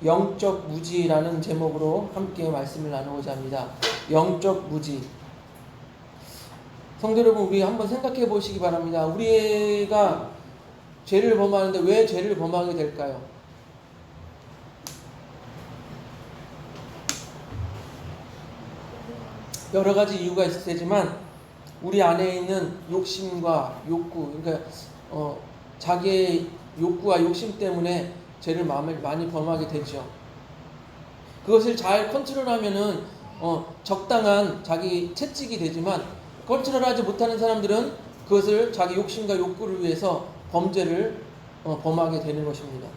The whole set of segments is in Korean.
영적 무지라는 제목으로 함께 말씀을 나누고자 합니다. 영적 무지. 성도 여러분, 우리 한번 생각해 보시기 바랍니다. 우리가 죄를 범하는데 왜 죄를 범하게 될까요? 여러 가지 이유가 있을 테지만 우리 안에 있는 욕심과 욕구, 그러니까 자기의 욕구와 욕심 때문에 죄를 많이 범하게 되죠. 그것을 잘 컨트롤하면은 적당한 자기 채찍이 되지만, 컨트롤하지 못하는 사람들은 그것을 자기 욕심과 욕구를 위해서 범죄를 범하게 되는 것입니다.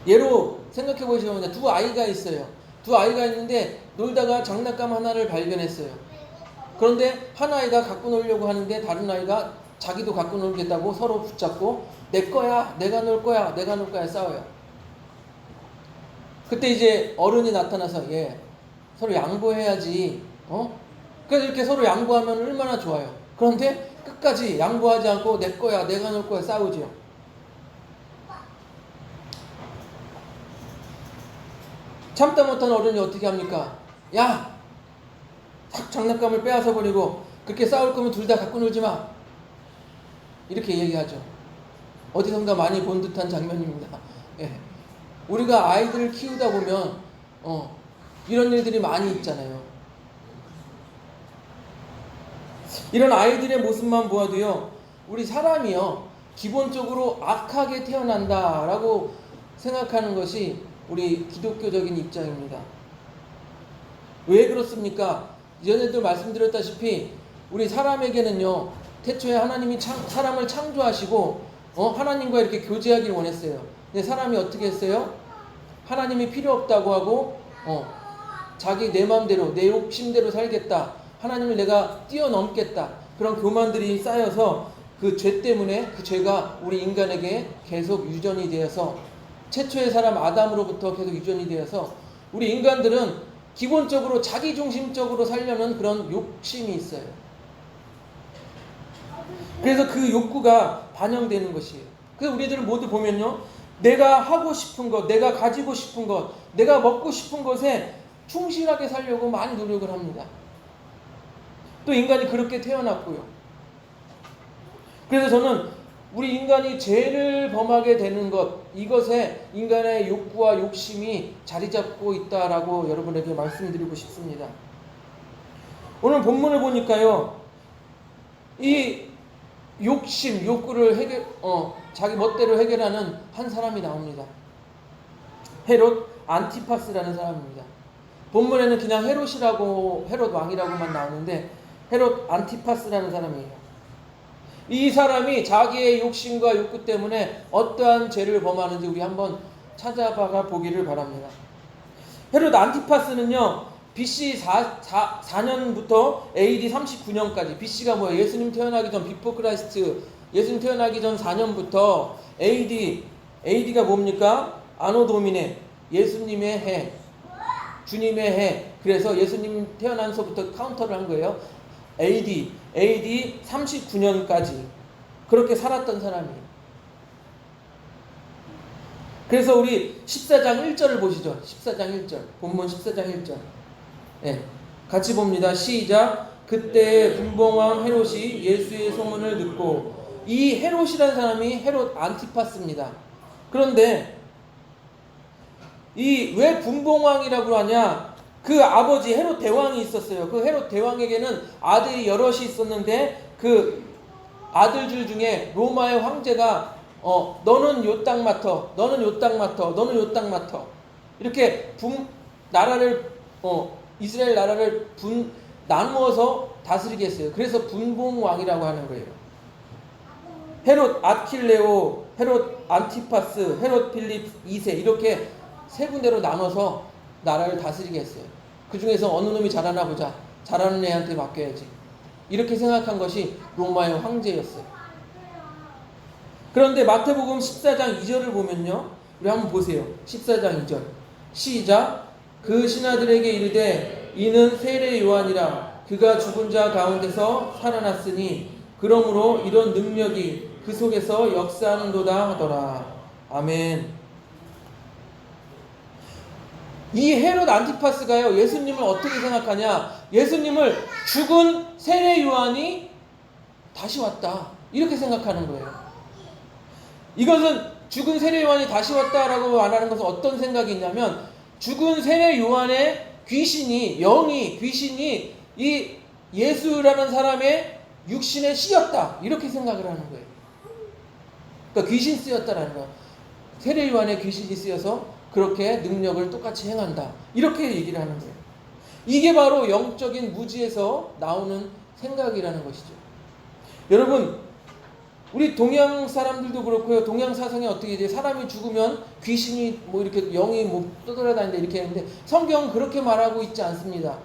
예로 생각해 보시면 두 아이가 있어요. 두 아이가 있는데 놀다가 장난감 하나를 발견했어요. 그런데 한 아이가 갖고 놀려고 하는데 다른 아이가 자기도 갖고 놀겠다고 서로 붙잡고 내 거야, 내가 놀 거야, 내가 놀 거야 싸워요. 그때 이제 어른이 나타나서 서로 양보해야지. 그래서 이렇게 서로 양보하면 얼마나 좋아요. 그런데 끝까지 양보하지 않고 내 거야, 내가 놀 거야 싸우지요. 참다 못한 어른이 어떻게 합니까? 야! 탁 장난감을 빼앗아 버리고 그렇게 싸울 거면 둘 다 갖고 놀지 마. 이렇게 얘기하죠. 어디선가 많이 본 듯한 장면입니다. 우리가 아이들을 키우다 보면 이런 일들이 많이 있잖아요. 이런 아이들의 모습만 보아도요, 우리 사람이요 기본적으로 악하게 태어난다라고 생각하는 것이 우리 기독교적인 입장입니다. 왜 그렇습니까? 전에도 말씀드렸다시피 우리 사람에게는요, 태초에 하나님이 사람을 창조하시고 하나님과 이렇게 교제하기를 원했어요. 근데 사람이 어떻게 했어요? 하나님이 필요 없다고 하고 자기 내 마음대로 내 욕심대로 살겠다, 하나님을 내가 뛰어넘겠다, 그런 교만들이 쌓여서 그 죄 때문에 그 죄가 우리 인간에게 계속 유전이 되어서, 최초의 사람 아담으로부터 계속 유전이 되어서 우리 인간들은 기본적으로 자기중심적으로 살려는 그런 욕심이 있어요. 그래서 그 욕구가 반영되는 것이에요. 그래서 우리들은 모두 보면요, 내가 하고 싶은 것, 내가 가지고 싶은 것, 내가 먹고 싶은 것에 충실하게 살려고 많이 노력을 합니다. 또 인간이 그렇게 태어났고요. 그래서 저는 우리 인간이 죄를 범하게 되는 것, 이것에 인간의 욕구와 욕심이 자리 잡고 있다라고 여러분에게 말씀드리고 싶습니다. 오늘 본문을 보니까요, 이 욕심, 욕구를 자기 멋대로 해결하는 한 사람이 나옵니다. 헤롯 안티파스라는 사람입니다. 본문에는 그냥 헤롯 왕이라고만 나오는데 헤롯 안티파스라는 사람이에요. 이 사람이 자기의 욕심과 욕구 때문에 어떠한 죄를 범하는지 우리 한번 찾아봐 보기를 바랍니다. 헤롯 안티파스는요, BC 4년부터 AD 39년까지, BC가 뭐예요? 예수님 태어나기 전, 비포 크라이스트, 예수님 태어나기 전 4년부터 AD가 뭡니까? 아노 도미네, 예수님의 해, 주님의 해. 그래서 예수님 태어난서부터 카운터를 한 거예요. AD 39년까지 그렇게 살았던 사람이에요. 그래서 우리 14장 1절을 보시죠. 14장 1절, 본문 14장 1절. 같이 봅니다. 시작. 그때 분봉왕 헤롯이 예수의 소문을 듣고, 이 헤롯이라는 사람이 헤롯 안티파스입니다. 그런데 이 왜 분봉왕이라고 하냐? 그 아버지 헤롯 대왕이 있었어요. 그 헤롯 대왕에게는 아들이 여럿이 있었는데 그 아들들 중에 로마의 황제가 너는 요 땅 맡어, 너는 요 땅 맡어, 너는 요 땅 맡어, 이렇게 나라를 이스라엘 나라를 나누어서 다스리게 했어요. 그래서 분봉왕이라고 하는 거예요. 헤롯 아킬레오, 헤롯 안티파스, 헤롯 필립 2세, 이렇게 세 군데로 나눠서 나라를 다스리게 했어요. 그 중에서 어느 놈이 잘하나 보자, 잘하는 애한테 맡겨야지, 이렇게 생각한 것이 로마의 황제였어요. 그런데 마태복음 14장 2절을 보면요, 우리 한번 보세요. 14장 2절 시작. 그 신하들에게 이르되 이는 세례 요한이라, 그가 죽은 자 가운데서 살아났으니 그러므로 이런 능력이 그 속에서 역사하는도다 하더라. 아멘. 이 헤롯 안티파스가요, 예수님을 어떻게 생각하냐? 예수님을 죽은 세례 요한이 다시 왔다, 이렇게 생각하는 거예요. 이것은 죽은 세례 요한이 다시 왔다라고 말하는 것은 어떤 생각이 있냐면, 죽은 세례 요한의 귀신이 이 예수라는 사람의 육신에 씌었다, 이렇게 생각을 하는 거예요. 그러니까 귀신 쓰였다라는 거예요. 세례 요한의 귀신이 쓰여서 그렇게 능력을 똑같이 행한다, 이렇게 얘기를 하는 거예요. 이게 바로 영적인 무지에서 나오는 생각이라는 것이죠. 여러분, 우리 동양 사람들도 그렇고요, 동양 사상이 어떻게 돼요? 사람이 죽으면 귀신이 뭐 이렇게 영이 뭐 떠돌아다닌다 이렇게 하는데, 성경은 그렇게 말하고 있지 않습니다.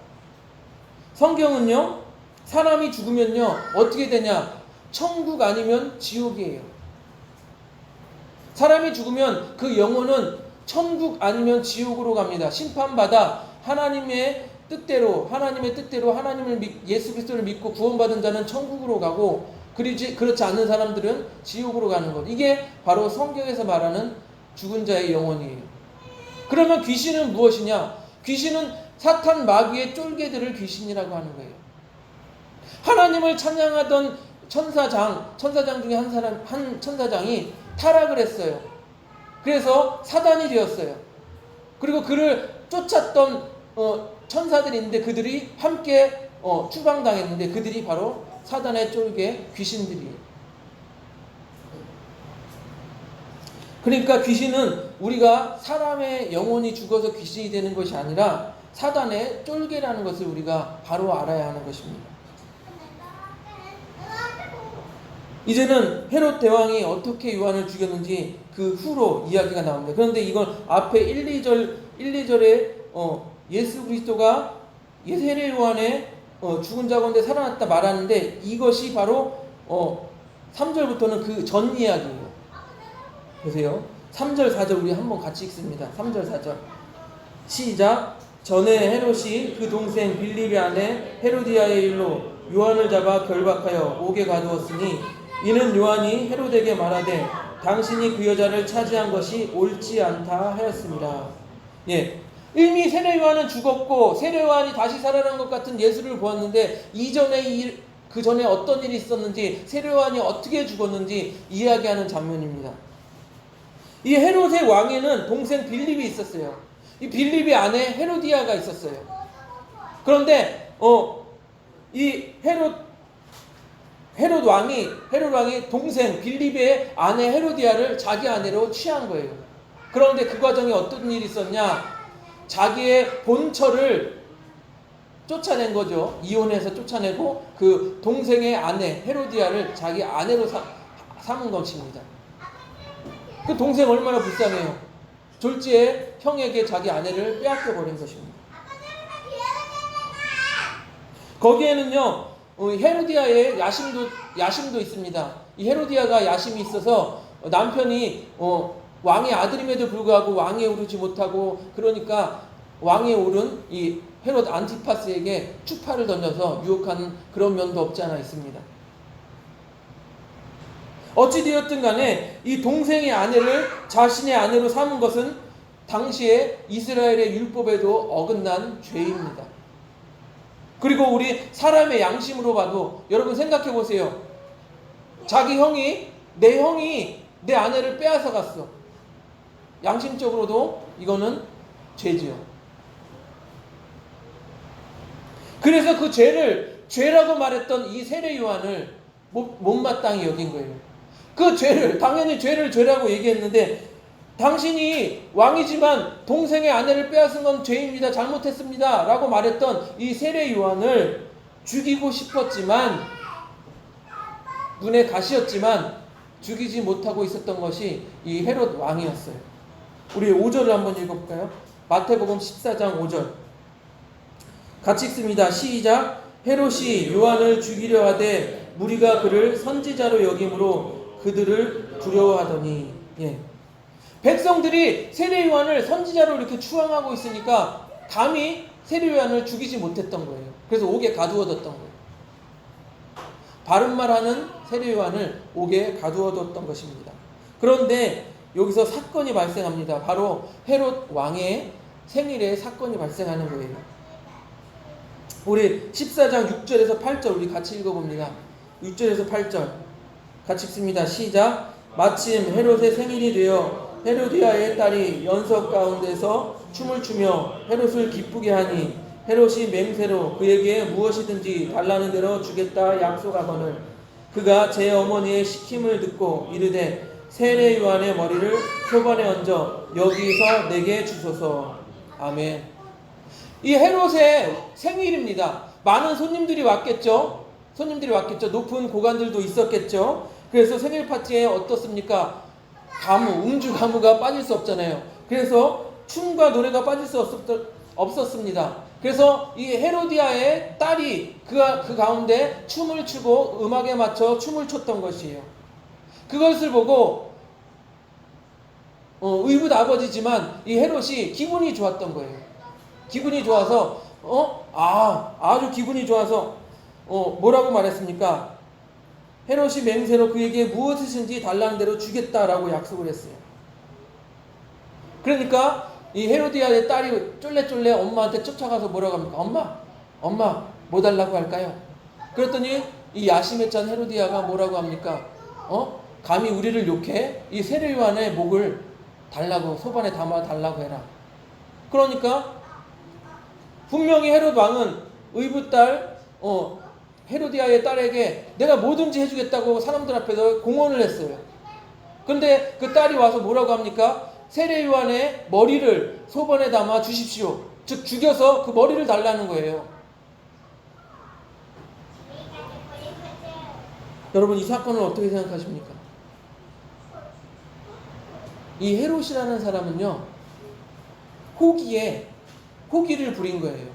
성경은요, 사람이 죽으면요 어떻게 되냐? 천국 아니면 지옥이에요. 사람이 죽으면 그 영혼은 천국 아니면 지옥으로 갑니다. 심판받아 하나님의 뜻대로 하나님을 예수 그리스도를 믿고 구원받은 자는 천국으로 가고, 그렇지 않는 사람들은 지옥으로 가는 것. 이게 바로 성경에서 말하는 죽은 자의 영혼이에요. 그러면 귀신은 무엇이냐? 귀신은 사탄 마귀의 쫄개들을 귀신이라고 하는 거예요. 하나님을 찬양하던 천사장 중에 한 천사장이 타락을 했어요. 그래서 사단이 되었어요. 그리고 그를 쫓았던 천사들이 있는데, 그들이 함께 추방당했는데, 그들이 바로 사단의 쫄개 귀신들이에요. 그러니까 귀신은 우리가 사람의 영혼이 죽어서 귀신이 되는 것이 아니라 사단의 쫄개라는 것을 우리가 바로 알아야 하는 것입니다. 이제는 헤롯 대왕이 어떻게 요한을 죽였는지 그 후로 이야기가 나옵니다. 그런데 이건 앞에 1, 2절에 예수 그리스도가 세례 요한의 죽은 자 가운데 살아났다 말하는데, 이것이 바로 3절부터는 그 전 이야기예요. 보세요. 3절 4절 우리 한번 같이 읽습니다. 3절 4절 시작. 전에 헤롯이 그 동생 빌립의 아내 헤로디아의 일로 요한을 잡아 결박하여 옥에 가두었으니, 이는 요한이 헤롯에게 말하되 당신이 그 여자를 차지한 것이 옳지 않다 하였습니다. 예, 이미 세례 요한은 죽었고 세례 요한이 다시 살아난 것 같은 예수를 보았는데, 그 전에 어떤 일이 있었는지, 세례 요한이 어떻게 죽었는지 이야기하는 장면입니다. 이 헤롯의 왕에는 동생 빌립이 있었어요. 이 빌립의 아내 헤로디아가 있었어요. 그런데 이 헤롯 왕이 동생 빌립의 아내 헤로디아를 자기 아내로 취한 거예요. 그런데 그 과정에 어떤 일이 있었냐? 자기의 본처를 쫓아낸 거죠. 이혼해서 쫓아내고 그 동생의 아내 헤로디아를 자기 아내로 삼은 것입니다. 그 동생 얼마나 불쌍해요. 졸지에 형에게 자기 아내를 빼앗겨 버린 것입니다. 거기에는요, 헤로디아의 야심도 있습니다. 이 헤로디아가 야심이 있어서 남편이 왕의 아들임에도 불구하고 왕위에 오르지 못하고, 그러니까 왕위에 오른 이 헤롯 안티파스에게 추파를 던져서 유혹하는 그런 면도 없지 않아 있습니다. 어찌되었든 간에 이 동생의 아내를 자신의 아내로 삼은 것은 당시에 이스라엘의 율법에도 어긋난 죄입니다. 그리고 우리 사람의 양심으로 봐도, 여러분 생각해 보세요. 내 형이 내 아내를 빼앗아 갔어. 양심적으로도 이거는 죄지요. 그래서 그 죄라고 말했던 이 세례 요한을 못마땅히 여긴 거예요. 그 당연히 죄라고 얘기했는데, 당신이 왕이지만 동생의 아내를 빼앗은 건 죄입니다. 잘못했습니다. 라고 말했던 이 세례 요한을 죽이고 싶었지만, 눈에 가시였지만 죽이지 못하고 있었던 것이 이 헤롯 왕이었어요. 우리 5절을 한번 읽어볼까요? 마태복음 14장 5절 같이 읽습니다. 시작. 헤롯이 요한을 죽이려 하되 무리가 그를 선지자로 여김으로 그들을 두려워하더니. 예. 백성들이 세례 요한을 선지자로 이렇게 추앙하고 있으니까 감히 세례 요한을 죽이지 못했던 거예요. 그래서 옥에 가두어뒀던 거예요. 바른 말하는 세례 요한을 옥에 가두어뒀던 것입니다. 그런데 여기서 사건이 발생합니다. 바로 헤롯 왕의 생일에 사건이 발생하는 거예요. 우리 14장 6절에서 8절 우리 같이 읽어봅니다. 6절에서 8절 같이 읽습니다. 시작. 마침 헤롯의 생일이 되어 헤로디아의 딸이 연석 가운데서 춤을 추며 헤롯을 기쁘게 하니 헤롯이 맹세로 그에게 무엇이든지 달라는 대로 주겠다 약속하거늘 그가 제 어머니의 시킴을 듣고 이르되 세례 요한의 머리를 소반에 얹어 여기서 내게 주소서. 아멘. 이 헤롯의 생일입니다. 많은 손님들이 왔겠죠. 높은 고관들도 있었겠죠. 그래서 생일 파티에 어떻습니까? 음주 가무가 빠질 수 없잖아요. 그래서 춤과 노래가 빠질 수 없었습니다. 그래서 이 헤로디아의 딸이 그 가운데 춤을 추고 음악에 맞춰 춤을 췄던 것이에요. 그것을 보고 의붓 아버지지만 이 헤롯이 기분이 좋았던 거예요. 기분이 좋아서 아주 기분이 좋아서 뭐라고 말했습니까? 헤롯이 맹세로 그에게 무엇이든지 달라는 대로 주겠다라고 약속을 했어요. 그러니까 이 헤로디아의 딸이 쫄래쫄래 엄마한테 쫓아가서 뭐라고 합니까? 엄마 뭐 달라고 할까요? 그랬더니 이 야심에 찬 헤로디아가 뭐라고 합니까? 감히 우리를 욕해? 이 세례 요한의 목을 달라고, 소반에 담아 달라고 해라. 그러니까 분명히 헤롯 왕은 의붓딸 헤로디아의 딸에게 내가 뭐든지 해주겠다고 사람들 앞에서 공언을 했어요. 그런데 그 딸이 와서 뭐라고 합니까? 세례 요한의 머리를 소반에 담아 주십시오. 즉 죽여서 그 머리를 달라는 거예요. 여러분 이 사건을 어떻게 생각하십니까? 이 헤롯이라는 사람은요 호기를 부린 거예요.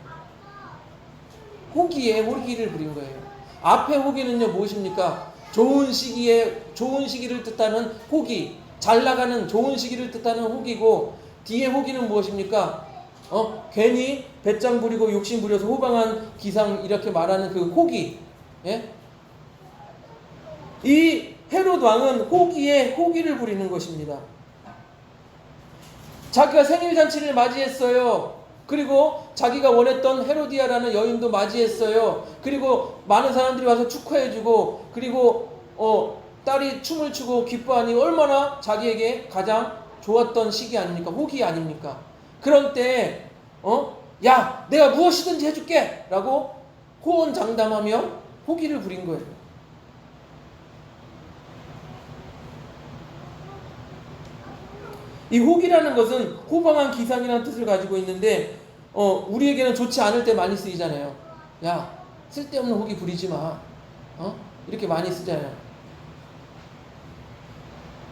호기를 부린 거예요. 앞에 호기는요 무엇입니까? 좋은 시기를 뜻하는 호기, 잘 나가는 좋은 시기를 뜻하는 호기고, 뒤에 호기는 무엇입니까? 괜히 배짱 부리고 욕심 부려서 호방한 기상 이렇게 말하는 그 호기. 예? 이 헤롯 왕은 호기를 부리는 것입니다. 자기가 생일 잔치를 맞이했어요. 그리고 자기가 원했던 헤로디아라는 여인도 맞이했어요. 그리고 많은 사람들이 와서 축하해주고, 그리고 딸이 춤을 추고 기뻐하니 얼마나 자기에게 가장 좋았던 시기 아닙니까? 호기 아닙니까? 그런 때 야 내가 무엇이든지 해줄게 라고 호언장담하며 호기를 부린 거예요. 이 호기라는 것은 호방한 기상이라는 뜻을 가지고 있는데 우리에게는 좋지 않을 때 많이 쓰이잖아요. 야 쓸데없는 호기 부리지 마. 이렇게 많이 쓰잖아요.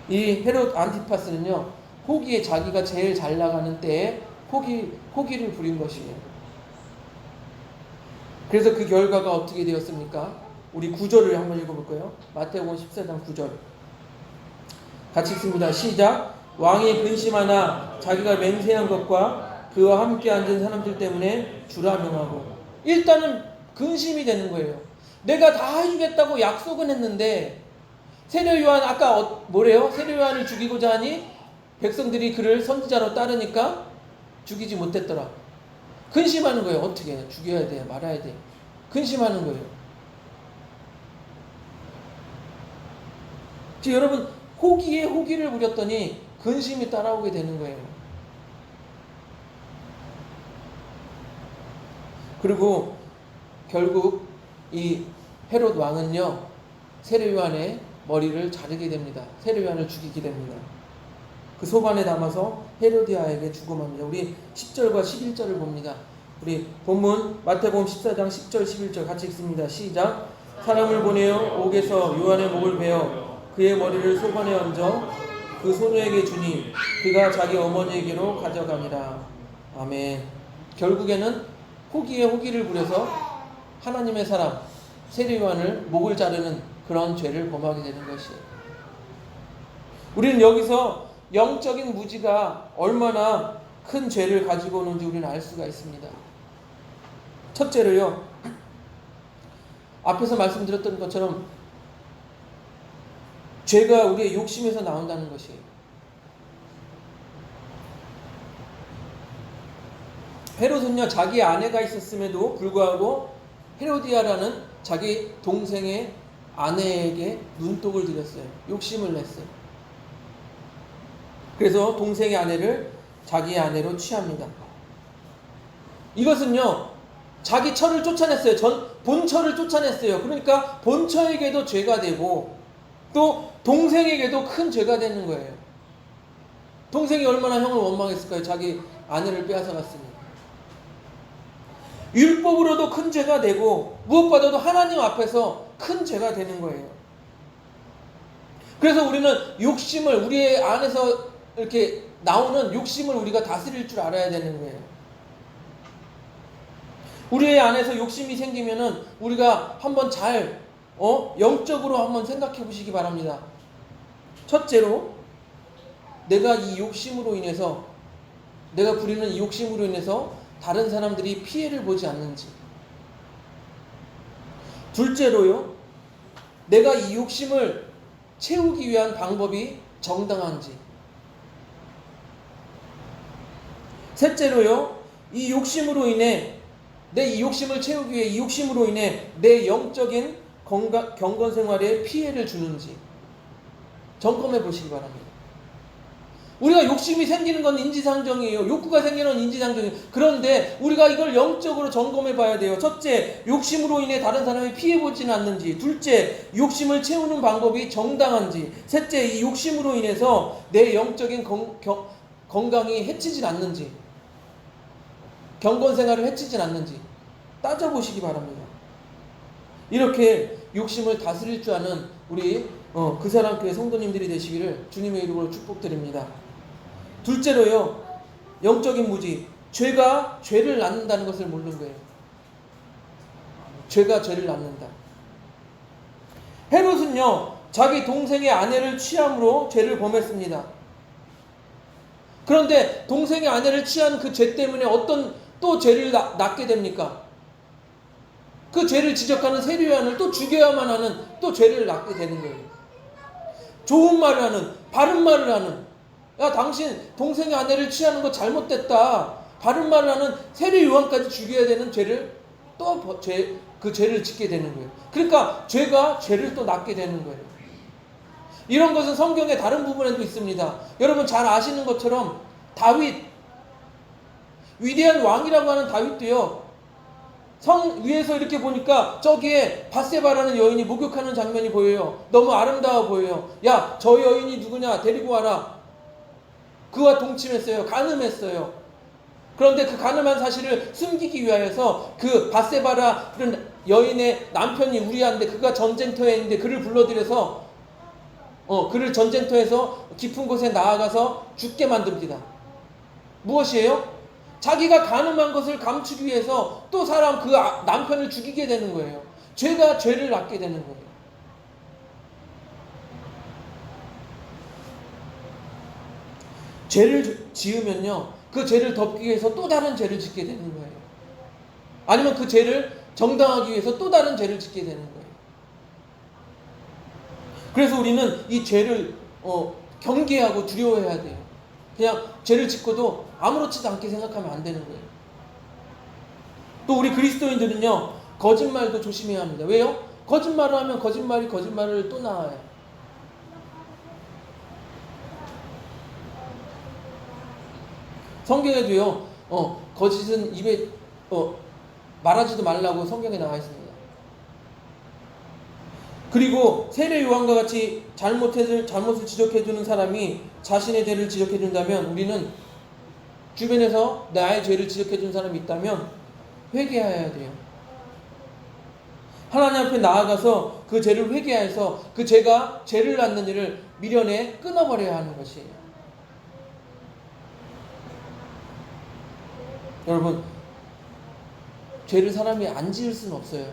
이 헤롯 안티파스는요 호기에 자기가 제일 잘 나가는 때에 호기를 부린 것이에요. 그래서 그 결과가 어떻게 되었습니까? 우리 9절을 한번 읽어볼까요? 마태복음 14장 9절 같이 읽습니다. 시작. 왕이 근심하나 자기가 맹세한 것과 그와 함께 앉은 사람들 때문에 주라 명하고. 일단은 근심이 되는 거예요. 내가 다 해주겠다고 약속은 했는데 세례 요한 아까 뭐래요? 세례 요한을 죽이고자 하니 백성들이 그를 선지자로 따르니까 죽이지 못했더라. 근심하는 거예요. 어떻게 죽여야 돼? 말아야 돼? 근심하는 거예요. 지금 여러분 호기에 호기를 부렸더니 근심이 따라오게 되는 거예요. 그리고 결국 이 헤롯 왕은요 세례 요한의 머리를 자르게 됩니다. 세례 요한을 죽이게 됩니다. 그 소반에 담아서 헤로디아에게 주고 맙니다. 우리 10절과 11절을 봅니다. 우리 본문 마태복음 14장 10절 11절 같이 읽습니다. 시작. 사람을 보내어 옥에서 요한의 목을 베어 그의 머리를 소반에 얹어 그 소녀에게 주니 그가 자기 어머니에게로 가져가니라. 아멘. 결국에는 호기에 호기를 부려서 하나님의 사람 세례 요한을 목을 자르는 그런 죄를 범하게 되는 것이에요. 우리는 여기서 영적인 무지가 얼마나 큰 죄를 가지고 오는지 우리는 알 수가 있습니다. 첫째로요, 앞에서 말씀드렸던 것처럼 죄가 우리의 욕심에서 나온다는 것이에요. 헤롯은요, 자기 아내가 있었음에도 불구하고 헤로디아라는 자기 동생의 아내에게 눈독을 들였어요. 욕심을 냈어요. 그래서 동생의 아내를 자기의 아내로 취합니다. 이것은요, 자기 처를 쫓아냈어요. 본처를 쫓아냈어요. 그러니까 본처에게도 죄가 되고 또 동생에게도 큰 죄가 되는 거예요. 동생이 얼마나 형을 원망했을까요? 자기 아내를 빼앗아갔으니. 율법으로도 큰 죄가 되고 무엇보다도 하나님 앞에서 큰 죄가 되는 거예요. 그래서 우리는 욕심을, 우리의 안에서 이렇게 나오는 욕심을 우리가 다스릴 줄 알아야 되는 거예요. 우리의 안에서 욕심이 생기면은 우리가 한번 잘 영적으로 한번 생각해 보시기 바랍니다. 첫째로, 내가 이 욕심으로 인해서, 내가 부리는 이 욕심으로 인해서 다른 사람들이 피해를 보지 않는지. 둘째로요, 내가 이 욕심을 채우기 위한 방법이 정당한지. 셋째로요, 이 욕심으로 인해, 내 이 욕심을 채우기 위해 이 욕심으로 인해 내 영적인 경건 생활에 피해를 주는지 점검해 보시기 바랍니다. 우리가 욕심이 생기는 건 인지상정이에요. 욕구가 생기는 건 인지상정이에요. 그런데 우리가 이걸 영적으로 점검해 봐야 돼요. 첫째, 욕심으로 인해 다른 사람이 피해 보지는 않는지. 둘째, 욕심을 채우는 방법이 정당한지. 셋째, 이 욕심으로 인해서 내 영적인 건강이 해치진 않는지, 경건 생활을 해치진 않는지 따져보시기 바랍니다. 이렇게 욕심을 다스릴 줄 아는 우리 그사랑교회 성도님들이 되시기를 주님의 이름으로 축복드립니다. 둘째로요, 영적인 무지. 죄가 죄를 낳는다는 것을 모르는 거예요. 죄가 죄를 낳는다. 헤롯은요, 자기 동생의 아내를 취함으로 죄를 범했습니다. 그런데 동생의 아내를 취한 그 죄 때문에 어떤 또 죄를 낳게 됩니까? 그 죄를 지적하는 세리요한을 또 죽여야만 하는 또 죄를 낳게 되는 거예요. 좋은 말을 하는, 바른 말을 하는, 야, 당신 동생의 아내를 취하는 거 잘못됐다, 바른 말을 하는 세리요한까지 죽여야 되는 죄를 또 그 죄를 짓게 되는 거예요. 그러니까 죄가 죄를 또 낳게 되는 거예요. 이런 것은 성경의 다른 부분에도 있습니다. 여러분 잘 아시는 것처럼 다윗, 위대한 왕이라고 하는 다윗도요, 성 위에서 이렇게 보니까 저기에 밧세바라는 여인이 목욕하는 장면이 보여요. 너무 아름다워 보여요. 야, 저 여인이 누구냐? 데리고 와라. 그와 동침했어요. 간음했어요. 그런데 그 간음한 사실을 숨기기 위하여서 그 밧세바라는 여인의 남편이 우리아인데 그가 전쟁터에 있는데 그를 불러들여서 그를 전쟁터에서 깊은 곳에 나아가서 죽게 만듭니다. 무엇이에요? 자기가 간음한 것을 감추기 위해서 또 사람 그 남편을 죽이게 되는 거예요. 죄가 죄를 낳게 되는 거예요. 죄를 지으면요, 그 죄를 덮기 위해서 또 다른 죄를 짓게 되는 거예요. 아니면 그 죄를 정당하기 위해서 또 다른 죄를 짓게 되는 거예요. 그래서 우리는 이 죄를 경계하고 두려워해야 돼요. 그냥 죄를 짓고도 아무렇지도 않게 생각하면 안 되는 거예요. 또 우리 그리스도인들은요, 거짓말도 조심해야 합니다. 왜요? 거짓말을 하면 거짓말이 거짓말을 또 낳아요. 성경에도요, 거짓은 입에 말하지도 말라고 성경에 나와 있습니다. 그리고 세례 요한과 같이 잘못을 지적해주는 사람이 자신의 죄를 지적해준다면, 우리는 주변에서 나의 죄를 지적해준 사람이 있다면 회개해야 돼요. 하나님 앞에 나아가서 그 죄를 회개해서 그 죄가 죄를 낳는 일을 미련에 끊어버려야 하는 것이에요. 여러분, 죄를 사람이 안 지을 수는 없어요.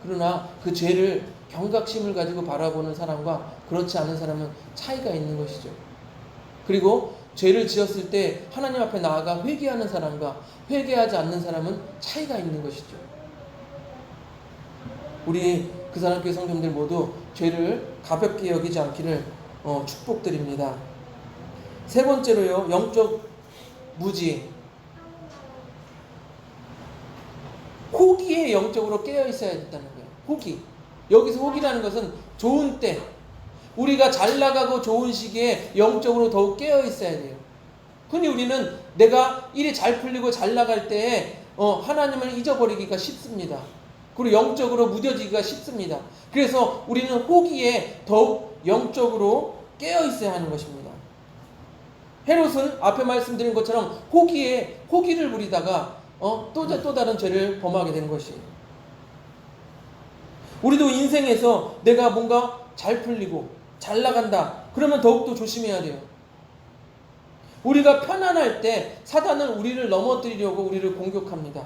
그러나 그 죄를 경각심을 가지고 바라보는 사람과 그렇지 않은 사람은 차이가 있는 것이죠. 그리고 죄를 지었을 때 하나님 앞에 나아가 회개하는 사람과 회개하지 않는 사람은 차이가 있는 것이죠. 우리 그사랑교회 성도님들 모두 죄를 가볍게 여기지 않기를 축복드립니다. 세 번째로요, 영적 무지. 호기에 영적으로 깨어 있어야 된다는 거예요. 호기. 여기서 호기라는 것은 좋은 때, 우리가 잘 나가고 좋은 시기에 영적으로 더욱 깨어 있어야 돼요. 흔히 우리는 내가 일이 잘 풀리고 잘 나갈 때에 하나님을 잊어버리기가 쉽습니다. 그리고 영적으로 무뎌지기가 쉽습니다. 그래서 우리는 호기에 더욱 영적으로 깨어 있어야 하는 것입니다. 헤롯은 앞에 말씀드린 것처럼 호기를 부리다가 또 다른 죄를 범하게 되는 것이에요. 우리도 인생에서 내가 뭔가 잘 풀리고 잘 나간다 그러면 더욱더 조심해야 돼요. 우리가 편안할 때 사단은 우리를 넘어뜨리려고 우리를 공격합니다.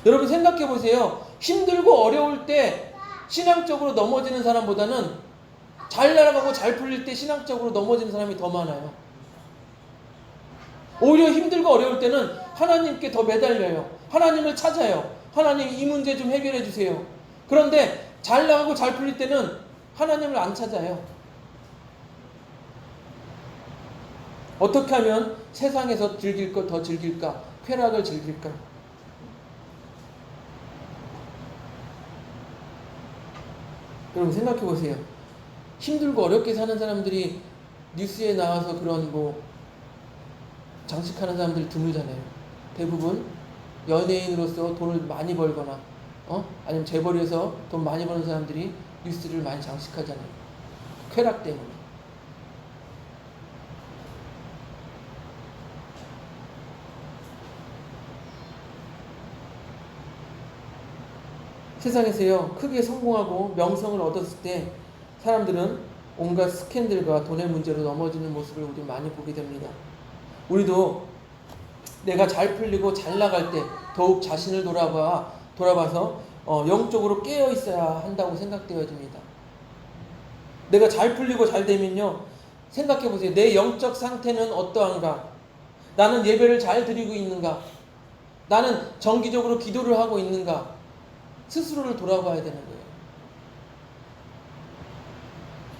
여러분 생각해 보세요. 힘들고 어려울 때 신앙적으로 넘어지는 사람보다는 잘 날아가고 잘 풀릴 때 신앙적으로 넘어지는 사람이 더 많아요. 오히려 힘들고 어려울 때는 하나님께 더 매달려요. 하나님을 찾아요. 하나님 이 문제 좀 해결해 주세요. 그런데 잘 나가고 잘 풀릴 때는 하나님을 안 찾아요. 어떻게 하면 세상에서 즐길 것 더 즐길까? 쾌락을 즐길까? 여러분 생각해 보세요. 힘들고 어렵게 사는 사람들이 뉴스에 나와서 그런 장식하는 사람들이 드물잖아요. 대부분 연예인으로서 돈을 많이 벌거나 아니면 재벌에서 돈 많이 버는 사람들이 뉴스를 많이 장식하잖아요. 쾌락 때문에. 세상에서요, 크게 성공하고 명성을 얻었을 때 사람들은 온갖 스캔들과 돈의 문제로 넘어지는 모습을 우리 많이 보게 됩니다. 우리도 내가 잘 풀리고 잘 나갈 때 더욱 자신을 돌아봐서 영적으로 깨어 있어야 한다고 생각되어집니다. 내가 잘 풀리고 잘 되면요, 생각해 보세요. 내 영적 상태는 어떠한가? 나는 예배를 잘 드리고 있는가? 나는 정기적으로 기도를 하고 있는가? 스스로를 돌아봐야 되는 거예요.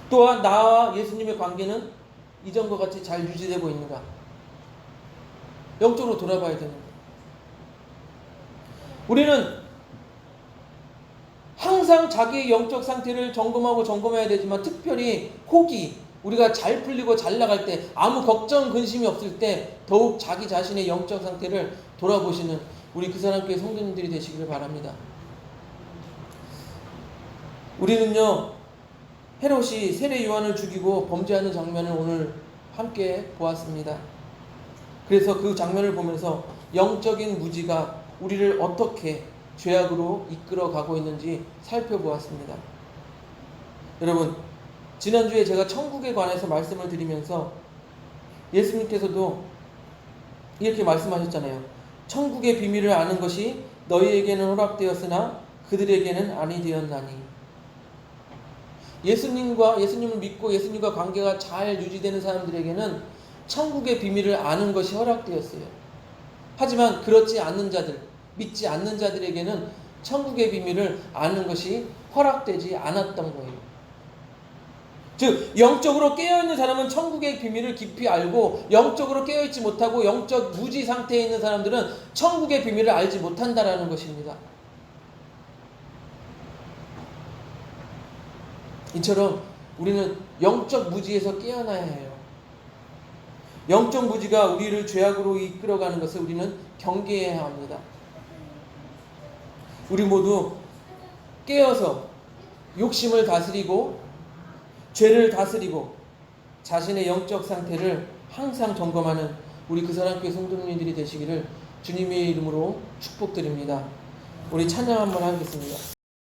또한 나와 예수님의 관계는 이전과 같이 잘 유지되고 있는가? 영적으로 돌아봐야 되는 거예요. 우리는 항상 자기의 영적 상태를 점검해야 되지만 특별히 우리가 잘 풀리고 잘 나갈 때 아무 걱정 근심이 없을 때 더욱 자기 자신의 영적 상태를 돌아보시는 우리 그 사람교회 성도님들이 되시기를 바랍니다. 우리는요, 헤롯이 세례 요한을 죽이고 범죄하는 장면을 오늘 함께 보았습니다. 그래서 그 장면을 보면서 영적인 무지가 우리를 어떻게 죄악으로 이끌어 가고 있는지 살펴보았습니다. 여러분, 지난주에 제가 천국에 관해서 말씀을 드리면서 예수님께서도 이렇게 말씀하셨잖아요. 천국의 비밀을 아는 것이 너희에게는 허락되었으나 그들에게는 아니 되었나니. 예수님을 믿고 예수님과 관계가 잘 유지되는 사람들에게는 천국의 비밀을 아는 것이 허락되었어요. 하지만 그렇지 않는 자들, 믿지 않는 자들에게는 천국의 비밀을 아는 것이 허락되지 않았던 거예요. 즉 영적으로 깨어있는 사람은 천국의 비밀을 깊이 알고, 영적으로 깨어있지 못하고 영적 무지 상태에 있는 사람들은 천국의 비밀을 알지 못한다라는 것입니다. 이처럼 우리는 영적 무지에서 깨어나야 해요. 영적 무지가 우리를 죄악으로 이끌어가는 것을 우리는 경계해야 합니다. 우리 모두 깨어서 욕심을 다스리고 죄를 다스리고 자신의 영적 상태를 항상 점검하는 우리 그 사람교회 성도님들이 되시기를 주님의 이름으로 축복드립니다. 우리 찬양 한번 하겠습니다.